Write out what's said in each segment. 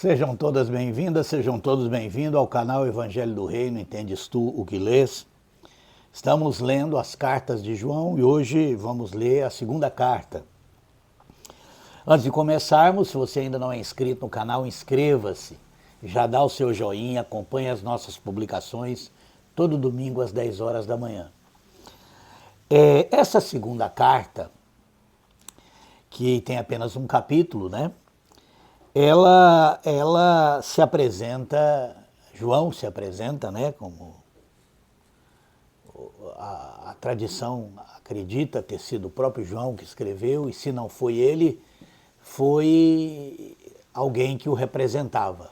Sejam todas bem-vindas, sejam todos bem-vindos ao canal Evangelho do Reino, Entendes Tu o que lês? Estamos lendo as cartas de João e hoje vamos ler a segunda carta. Antes de começarmos, se você ainda não é inscrito no canal, inscreva-se, já dá o seu joinha, acompanhe as nossas publicações todo domingo às 10 horas da manhã. Essa segunda carta, que tem apenas um capítulo, né? Ela se apresenta, João se apresenta, né, como a tradição acredita ter sido o próprio João que escreveu, e se não foi ele, foi alguém que o representava,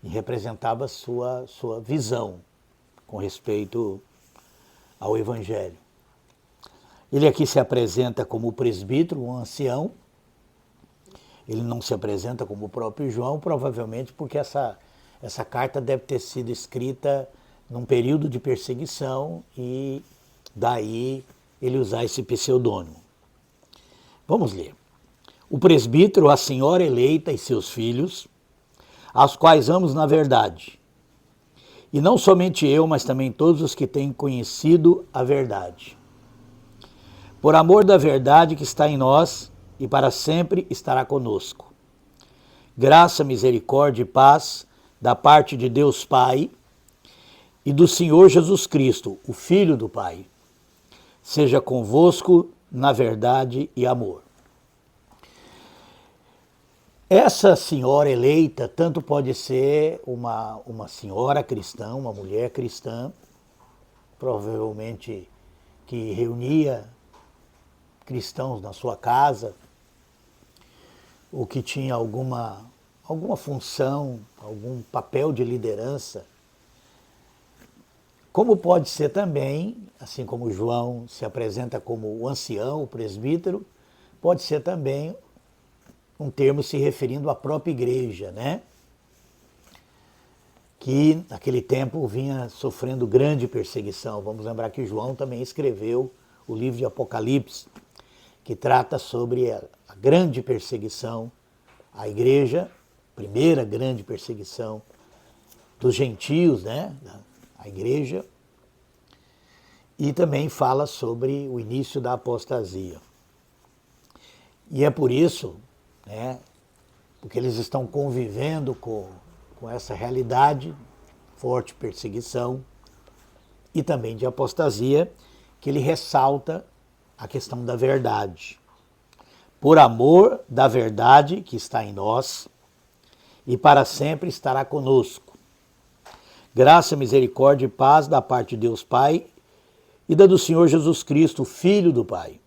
e representava sua visão com respeito ao Evangelho. Ele aqui se apresenta como o presbítero, um ancião. Ele não se apresenta como o próprio João, provavelmente porque essa carta deve ter sido escrita num período de perseguição e daí ele usar esse pseudônimo. Vamos ler. O presbítero, a senhora eleita e seus filhos, aos quais amo na verdade. E não somente eu, mas também todos os que têm conhecido a verdade. Por amor da verdade que está em nós, e para sempre estará conosco. Graça, misericórdia e paz da parte de Deus Pai e do Senhor Jesus Cristo, o Filho do Pai, seja convosco na verdade e amor. Essa senhora eleita tanto pode ser uma senhora cristã, uma mulher cristã, provavelmente que reunia cristãos na sua casa, ou que tinha alguma função, algum papel de liderança, como pode ser também, assim como João se apresenta como o ancião, o presbítero, pode ser também um termo se referindo à própria igreja, né? Que naquele tempo vinha sofrendo grande perseguição. Vamos lembrar que João também escreveu o livro de Apocalipse, que trata sobre a grande perseguição à igreja, primeira grande perseguição dos gentios, né, à igreja, e também fala sobre o início da apostasia. E é por isso, né, porque eles estão convivendo com essa realidade, forte perseguição e também de apostasia, que ele ressalta a questão da verdade. Por amor da verdade que está em nós e para sempre estará conosco. Graça, misericórdia e paz da parte de Deus Pai e da do Senhor Jesus Cristo, Filho do Pai.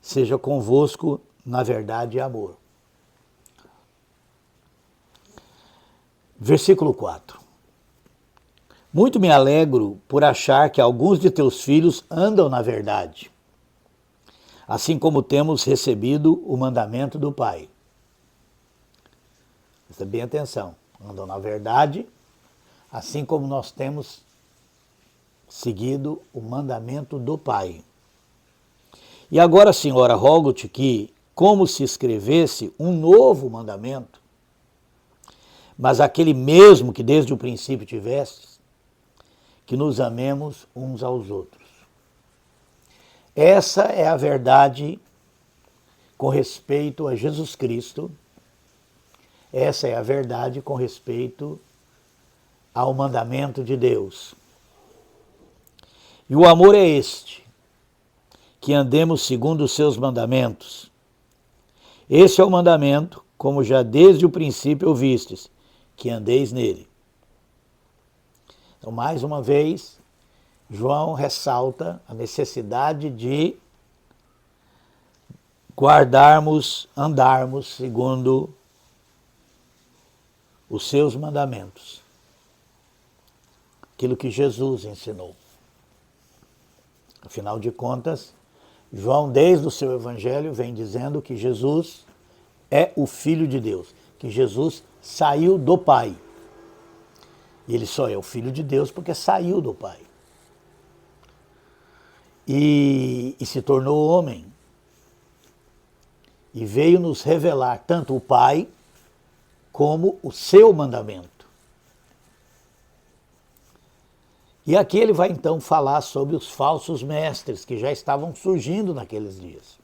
Seja convosco na verdade e amor. Versículo 4. Muito me alegro por achar que alguns de teus filhos andam na verdade, assim como temos recebido o mandamento do Pai. Presta bem atenção. Andam na verdade, assim como nós temos seguido o mandamento do Pai. E agora, Senhora, rogo-te que, como se escrevesse um novo mandamento, mas aquele mesmo que desde o princípio tivestes, que nos amemos uns aos outros. Essa é a verdade com respeito a Jesus Cristo. Essa é a verdade com respeito ao mandamento de Deus. E o amor é este, que andemos segundo os seus mandamentos. Esse é o mandamento, como já desde o princípio ouvistes, que andeis nele. Então, mais uma vez, João ressalta a necessidade de guardarmos, andarmos segundo os seus mandamentos. Aquilo que Jesus ensinou. Afinal de contas, João, desde o seu evangelho, vem dizendo que Jesus é o Filho de Deus, que Jesus saiu do Pai. E ele só é o Filho de Deus porque saiu do Pai. E se tornou homem. E veio nos revelar tanto o Pai como o seu mandamento. E aqui ele vai então falar sobre os falsos mestres que já estavam surgindo naqueles dias.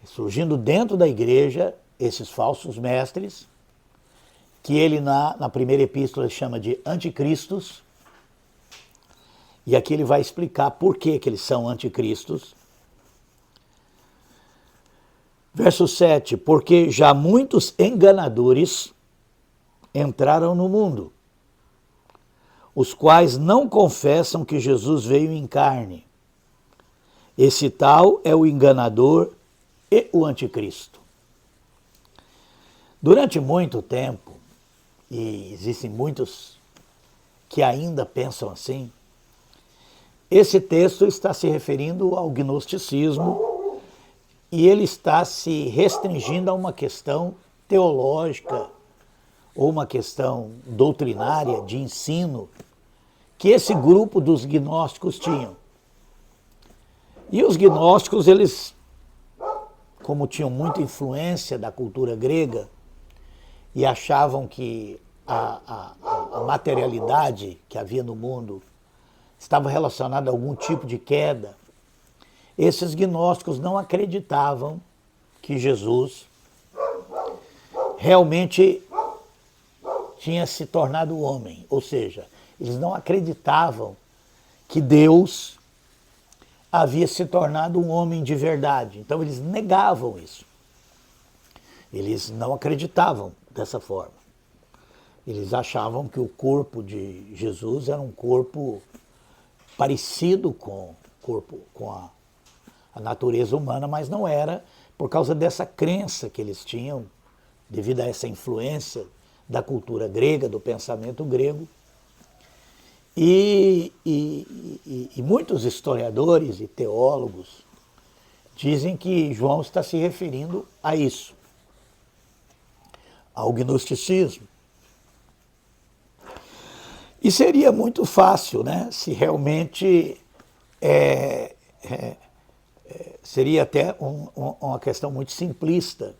Surgindo dentro da igreja, esses falsos mestres, que ele na primeira epístola chama de anticristos, e aqui ele vai explicar por que eles são anticristos. Verso 7, porque já muitos enganadores entraram no mundo, os quais não confessam que Jesus veio em carne. Esse tal é o enganador e o anticristo. Durante muito tempo, e existem muitos que ainda pensam assim, esse texto está se referindo ao gnosticismo e ele está se restringindo a uma questão teológica ou uma questão doutrinária de ensino que esse grupo dos gnósticos tinham. E os gnósticos, eles, como tinham muita influência da cultura grega e achavam que a materialidade que havia no mundo estava relacionada a algum tipo de queda, esses gnósticos não acreditavam que Jesus realmente tinha se tornado homem, ou seja, eles não acreditavam que Deus havia se tornado um homem de verdade. Então eles negavam isso. Eles não acreditavam dessa forma. Eles achavam que o corpo de Jesus era um corpo parecido com a natureza humana, mas não era, por causa dessa crença que eles tinham, devido a essa influência da cultura grega, do pensamento grego. E muitos historiadores e teólogos dizem que João está se referindo a isso, ao gnosticismo. E seria muito fácil, né, se realmente seria até uma questão muito simplista,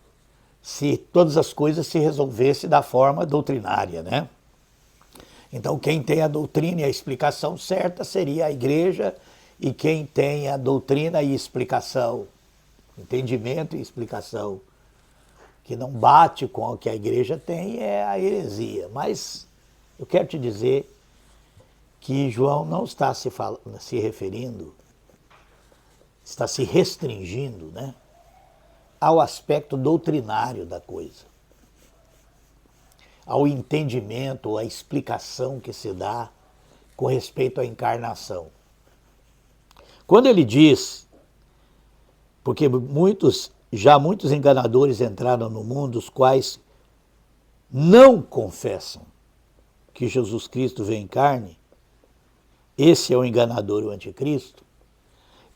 se todas as coisas se resolvessem da forma doutrinária, né? Então, quem tem a doutrina e a explicação certa seria a igreja, e quem tem a doutrina e explicação, entendimento e explicação, que não bate com o que a igreja tem, é a heresia. Mas eu quero te dizer que João não está se referindo, está se restringindo, né, ao aspecto doutrinário da coisa, ao entendimento, à explicação que se dá com respeito à encarnação. Quando ele diz, porque muitos enganadores entraram no mundo, os quais não confessam que Jesus Cristo veio em carne, esse é o enganador e o anticristo,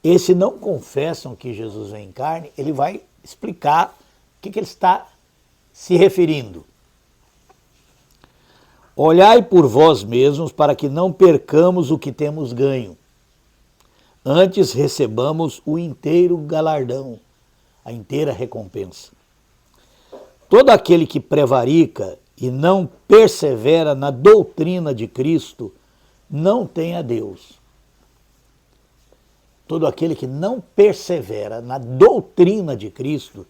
esse não confessam que Jesus veio em carne, ele vai explicar o que ele está se referindo. Olhai por vós mesmos para que não percamos o que temos ganho. Antes recebamos o inteiro galardão, a inteira recompensa. Todo aquele que prevarica e não persevera na doutrina de Cristo não tem a Deus. Todo aquele que não persevera na doutrina de Cristo,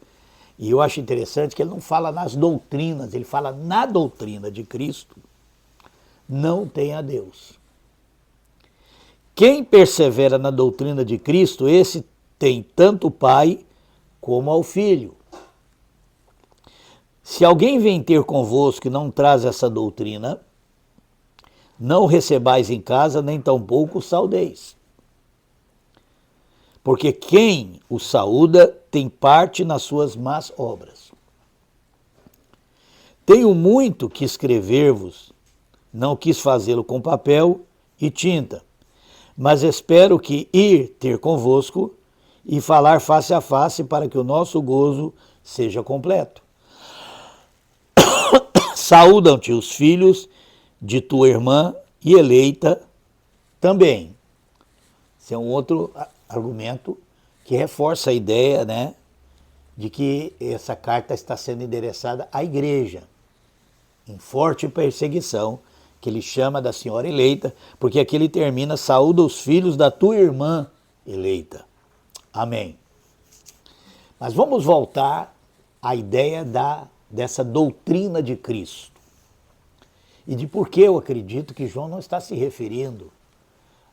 e eu acho interessante que ele não fala nas doutrinas, ele fala na doutrina de Cristo, não tem a Deus. Quem persevera na doutrina de Cristo, esse tem tanto o Pai como ao Filho. Se alguém vem ter convosco e não traz essa doutrina, não o recebais em casa, nem tampouco o saudeis. Porque quem o saúda tem parte nas suas más obras. Tenho muito que escrever-vos, não quis fazê-lo com papel e tinta, mas espero que ir ter convosco e falar face a face para que o nosso gozo seja completo. Saúdam-te os filhos de tua irmã e eleita também. Esse é um outro argumento que reforça a ideia, né, de que essa carta está sendo endereçada à igreja, em forte perseguição, que ele chama da senhora eleita, porque aqui ele termina: saúda os filhos da tua irmã eleita. Amém. Mas vamos voltar à ideia dessa doutrina de Cristo. E de por que eu acredito que João não está se referindo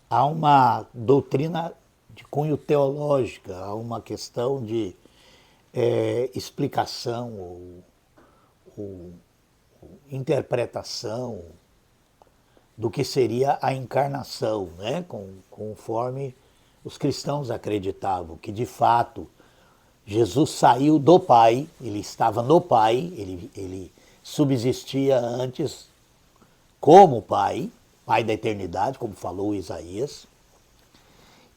a uma doutrina de cunho teológica, a uma questão de explicação ou interpretação do que seria a encarnação, né? Conforme os cristãos acreditavam, que de fato Jesus saiu do Pai, ele estava no Pai, ele subsistia antes como Pai, Pai da eternidade, como falou Isaías,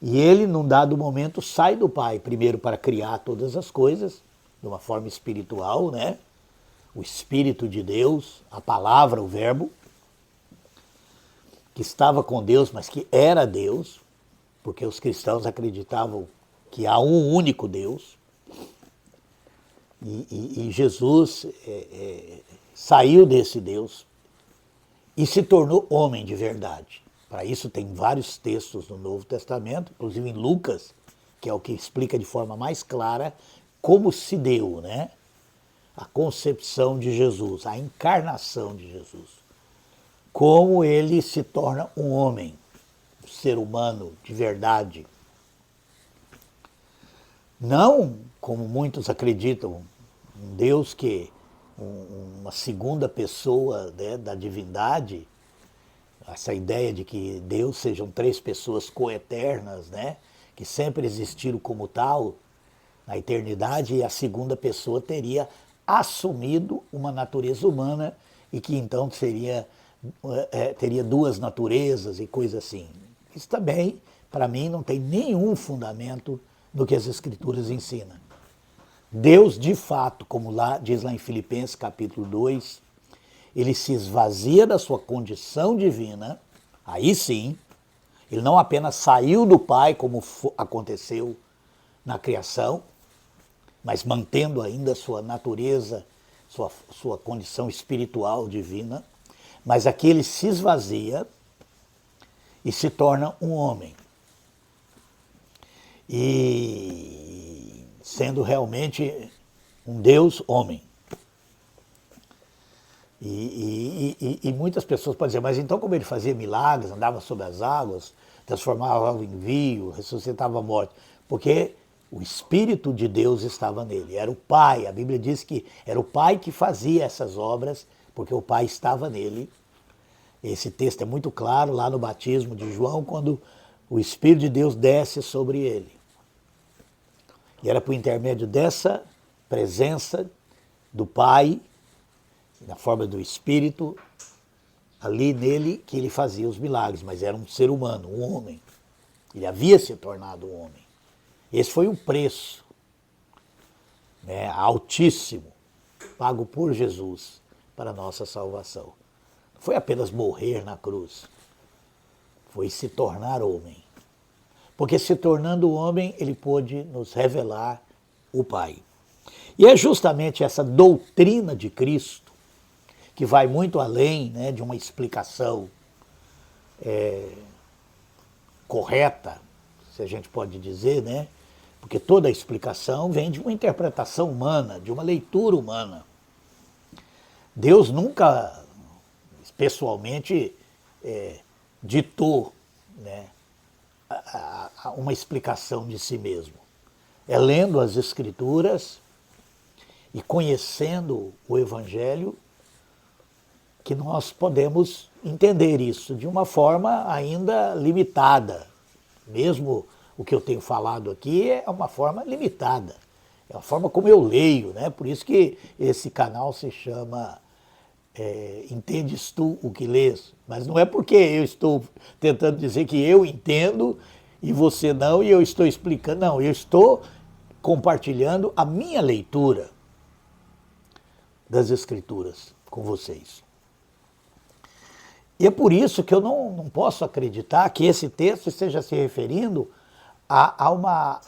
e ele, num dado momento, sai do Pai, primeiro para criar todas as coisas, de uma forma espiritual, né? O Espírito de Deus, a palavra, o Verbo, que estava com Deus, mas que era Deus, porque os cristãos acreditavam que há um único Deus. E Jesus saiu desse Deus e se tornou homem de verdade. Para isso tem vários textos no Novo Testamento, inclusive em Lucas, que é o que explica de forma mais clara como se deu, né? A concepção de Jesus, a encarnação de Jesus. Como ele se torna um homem, um ser humano de verdade. Não, como muitos acreditam, um Deus que, uma segunda pessoa, né, da divindade, essa ideia de que Deus sejam três pessoas coeternas, né, que sempre existiram como tal na eternidade, e a segunda pessoa teria assumido uma natureza humana e que então teria duas naturezas e coisa assim. Isso também, para mim, não tem nenhum fundamento no que as Escrituras ensinam. Deus, de fato, como diz lá em Filipenses capítulo 2, ele se esvazia da sua condição divina, aí sim, ele não apenas saiu do Pai, como aconteceu na criação, mas mantendo ainda a sua natureza, sua condição espiritual divina, mas aqui ele se esvazia e se torna um homem. E sendo realmente um Deus homem. E muitas pessoas podem dizer, mas então como ele fazia milagres, andava sobre as águas, transformava água em vinho, ressuscitava a morte? Porque o Espírito de Deus estava nele, era o Pai. A Bíblia diz que era o Pai que fazia essas obras, porque o Pai estava nele. Esse texto é muito claro lá no batismo de João, quando o Espírito de Deus desce sobre ele. E era por intermédio dessa presença do Pai, na forma do Espírito, ali nele, que ele fazia os milagres, mas era um ser humano, um homem. Ele havia se tornado um homem. Esse foi o preço, né, altíssimo, pago por Jesus para a nossa salvação. Não foi apenas morrer na cruz, foi se tornar homem. Porque se tornando homem, ele pôde nos revelar o Pai. E é justamente essa doutrina de Cristo, que vai muito além, né, de uma explicação correta, se a gente pode dizer, né? Porque toda a explicação vem de uma interpretação humana, de uma leitura humana. Deus nunca, pessoalmente, ditou, né, uma explicação de si mesmo. É lendo as Escrituras e conhecendo o Evangelho que nós podemos entender isso de uma forma ainda limitada. Mesmo o que eu tenho falado aqui é uma forma limitada. É a forma como eu leio, né? Por isso que esse canal se chama Entendes Tu o que lês? Mas não é porque eu estou tentando dizer que eu entendo e você não, e eu estou explicando. Não, eu estou compartilhando a minha leitura das Escrituras com vocês. E é por isso que eu não posso acreditar que esse texto esteja se referindo há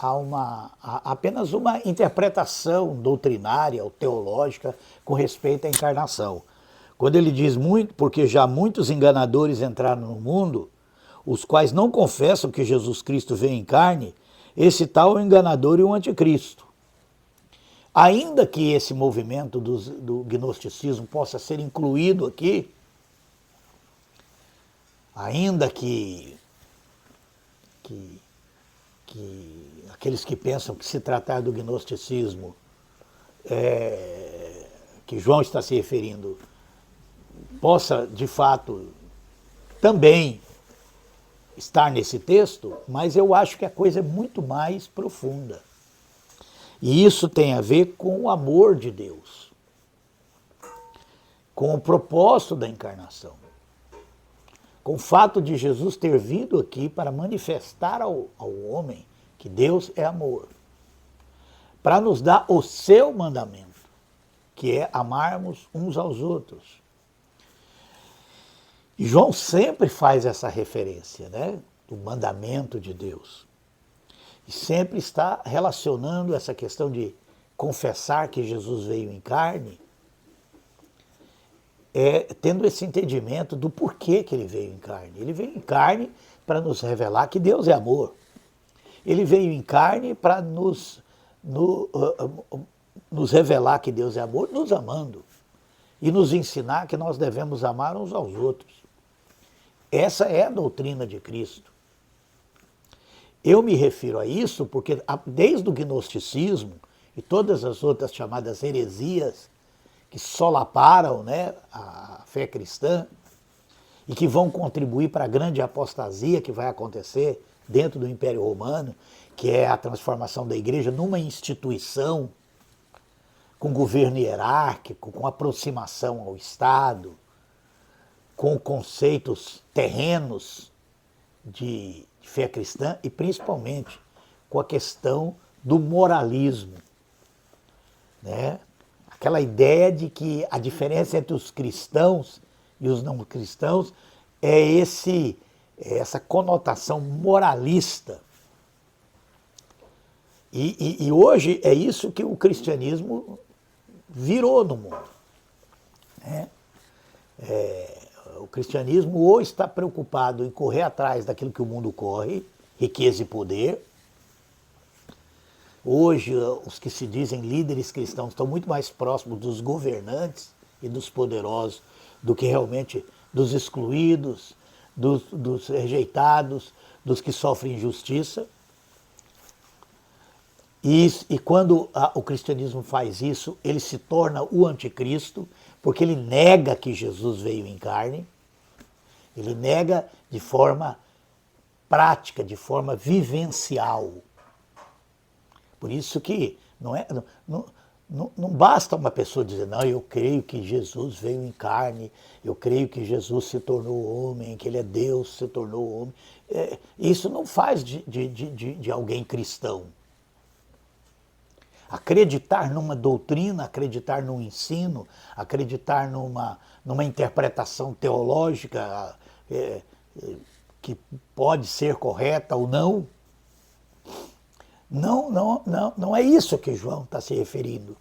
apenas uma interpretação doutrinária ou teológica com respeito à encarnação. Quando ele diz muito, porque já muitos enganadores entraram no mundo, os quais não confessam que Jesus Cristo veio em carne, esse tal é o enganador e o anticristo. Ainda que esse movimento do gnosticismo possa ser incluído aqui, ainda que aqueles que pensam que se tratar do gnosticismo, que João está se referindo, possa, de fato, também estar nesse texto, mas eu acho que a coisa é muito mais profunda. E isso tem a ver com o amor de Deus, com o propósito da encarnação, com o fato de Jesus ter vindo aqui para manifestar ao homem que Deus é amor, para nos dar o seu mandamento, que é amarmos uns aos outros. E João sempre faz essa referência, né, do mandamento de Deus. E sempre está relacionando essa questão de confessar que Jesus veio em carne, tendo esse entendimento do porquê que ele veio em carne. Ele veio em carne para nos revelar que Deus é amor. Ele veio em carne para nos revelar que Deus é amor, nos amando. E nos ensinar que nós devemos amar uns aos outros. Essa é a doutrina de Cristo. Eu me refiro a isso porque desde o gnosticismo e todas as outras chamadas heresias que solaparam, né, a fé cristã e que vão contribuir para a grande apostasia que vai acontecer dentro do Império Romano, que é a transformação da igreja numa instituição com governo hierárquico, com aproximação ao Estado, com conceitos terrenos de fé cristã e principalmente com a questão do moralismo, né? Aquela ideia de que a diferença entre os cristãos e os não cristãos é essa conotação moralista. E hoje é isso que o cristianismo virou no mundo, né? O cristianismo ou está preocupado em correr atrás daquilo que o mundo corre, riqueza e poder. Hoje, os que se dizem líderes cristãos estão muito mais próximos dos governantes e dos poderosos do que realmente dos excluídos, dos rejeitados, dos que sofrem injustiça. E quando o cristianismo faz isso, ele se torna o anticristo, porque ele nega que Jesus veio em carne, ele nega de forma prática, de forma vivencial. Por isso que não basta uma pessoa dizer, não, eu creio que Jesus veio em carne, eu creio que Jesus se tornou homem, que ele é Deus, se tornou homem. Isso não faz de alguém cristão. Acreditar numa doutrina, acreditar num ensino, acreditar numa interpretação teológica que pode ser correta ou não, não é isso que João está se referindo.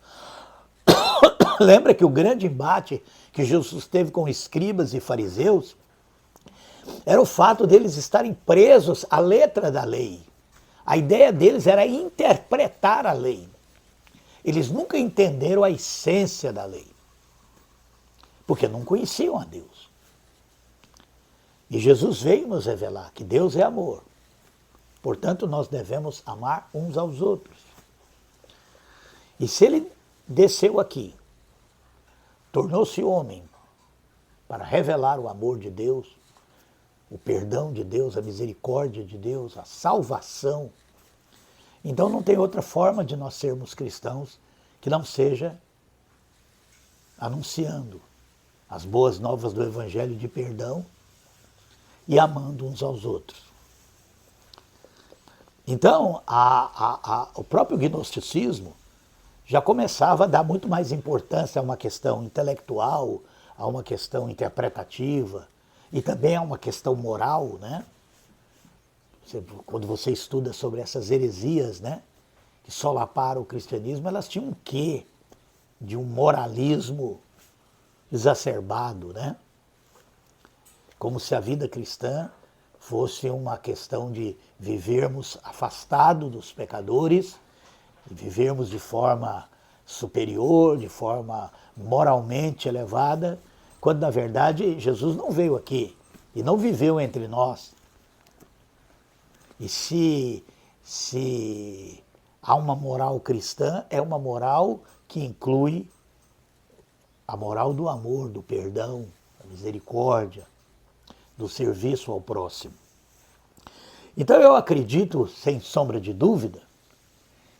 Lembra que o grande embate que Jesus teve com escribas e fariseus era o fato deles estarem presos à letra da lei. A ideia deles era interpretar a lei. Eles nunca entenderam a essência da lei, porque não conheciam a Deus. E Jesus veio nos revelar que Deus é amor. Portanto, nós devemos amar uns aos outros. E se ele desceu aqui, tornou-se homem para revelar o amor de Deus, o perdão de Deus, a misericórdia de Deus, a salvação, então não tem outra forma de nós sermos cristãos que não seja anunciando as boas novas do Evangelho de perdão e amando uns aos outros. Então, o próprio gnosticismo já começava a dar muito mais importância a uma questão intelectual, a uma questão interpretativa e também a uma questão moral, né? Quando você estuda sobre essas heresias, né, que solaparam o cristianismo, elas tinham um quê de um moralismo exacerbado, né? Como se a vida cristã fosse uma questão de vivermos afastados dos pecadores, e vivermos de forma superior, de forma moralmente elevada, quando na verdade Jesus não veio aqui e não viveu entre nós. E se há uma moral cristã, é uma moral que inclui a moral do amor, do perdão, da misericórdia, do serviço ao próximo. Então eu acredito, sem sombra de dúvida,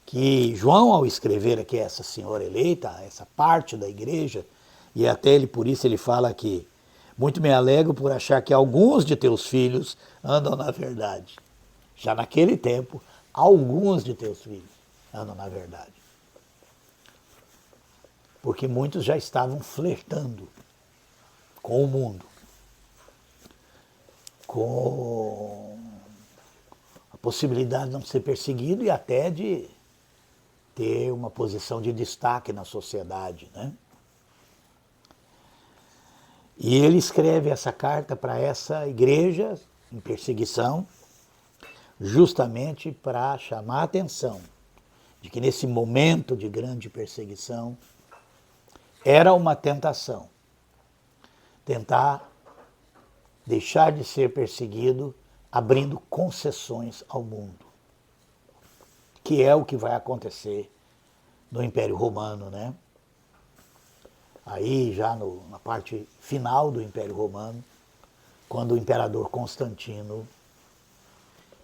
que João, ao escrever aqui essa senhora eleita, essa parte da igreja, e até ele por isso ele fala que muito me alegro por achar que alguns de teus filhos andam na verdade. Já naquele tempo, alguns de teus filhos andam na verdade. Porque muitos já estavam flertando com o mundo, com a possibilidade de não ser perseguido e até de ter uma posição de destaque na sociedade, né? E ele escreve essa carta para essa igreja em perseguição, justamente para chamar a atenção de que nesse momento de grande perseguição era uma tentação tentar deixar de ser perseguido abrindo concessões ao mundo, que é o que vai acontecer no Império Romano, né? Aí já na parte final do Império Romano, quando o imperador Constantino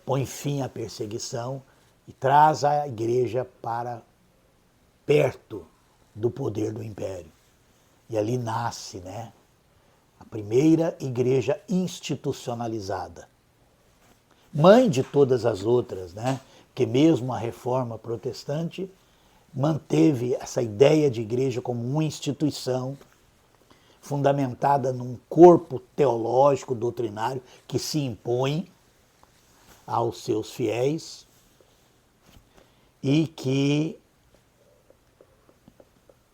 põe fim à perseguição e traz a igreja para perto do poder do império. E ali nasce, né, a primeira igreja institucionalizada. Mãe de todas as outras, né? Porque mesmo a reforma protestante manteve essa ideia de igreja como uma instituição fundamentada num corpo teológico, doutrinário, que se impõe aos seus fiéis e que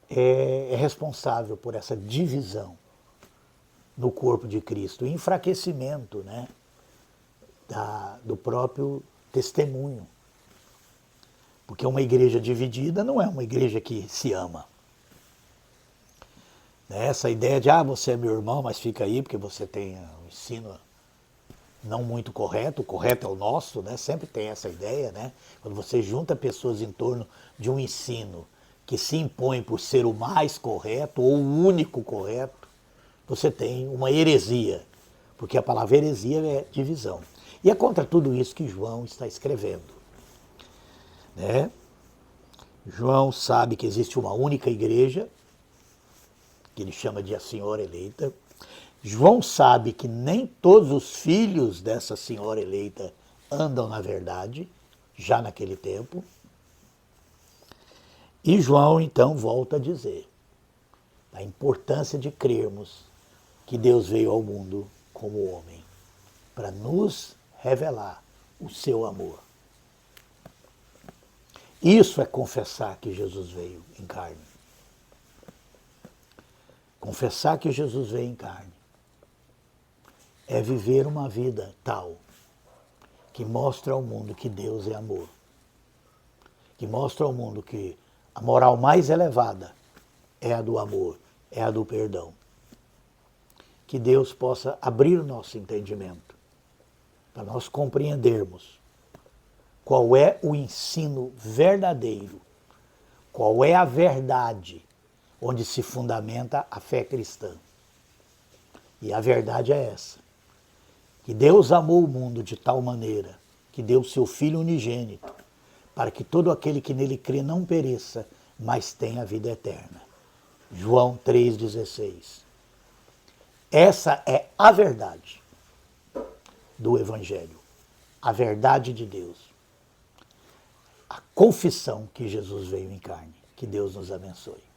é responsável por essa divisão no corpo de Cristo, e enfraquecimento, né, do próprio testemunho. Porque uma igreja dividida não é uma igreja que se ama. Essa ideia de, você é meu irmão, mas fica aí porque você tem um ensino não muito correto, o correto é o nosso, né? Sempre tem essa ideia, né? Quando você junta pessoas em torno de um ensino que se impõe por ser o mais correto ou o único correto, você tem uma heresia, porque a palavra heresia é divisão. E é contra tudo isso que João está escrevendo, né? João sabe que existe uma única igreja, que ele chama de a Senhora Eleita. João sabe que nem todos os filhos dessa Senhora Eleita andam na verdade, já naquele tempo. E João, então, volta a dizer a importância de crermos que Deus veio ao mundo como homem, para nos revelar o seu amor. Isso é confessar que Jesus veio em carne. Confessar que Jesus veio em carne é viver uma vida tal que mostra ao mundo que Deus é amor, que mostra ao mundo que a moral mais elevada é a do amor, é a do perdão. Que Deus possa abrir o nosso entendimento para nós compreendermos qual é o ensino verdadeiro, qual é a verdade onde se fundamenta a fé cristã. E a verdade é essa, que Deus amou o mundo de tal maneira que deu seu Filho unigênito, para que todo aquele que nele crê não pereça, mas tenha a vida eterna. João 3,16. Essa é a verdade do Evangelho, a verdade de Deus, a confissão que Jesus veio em carne. Que Deus nos abençoe.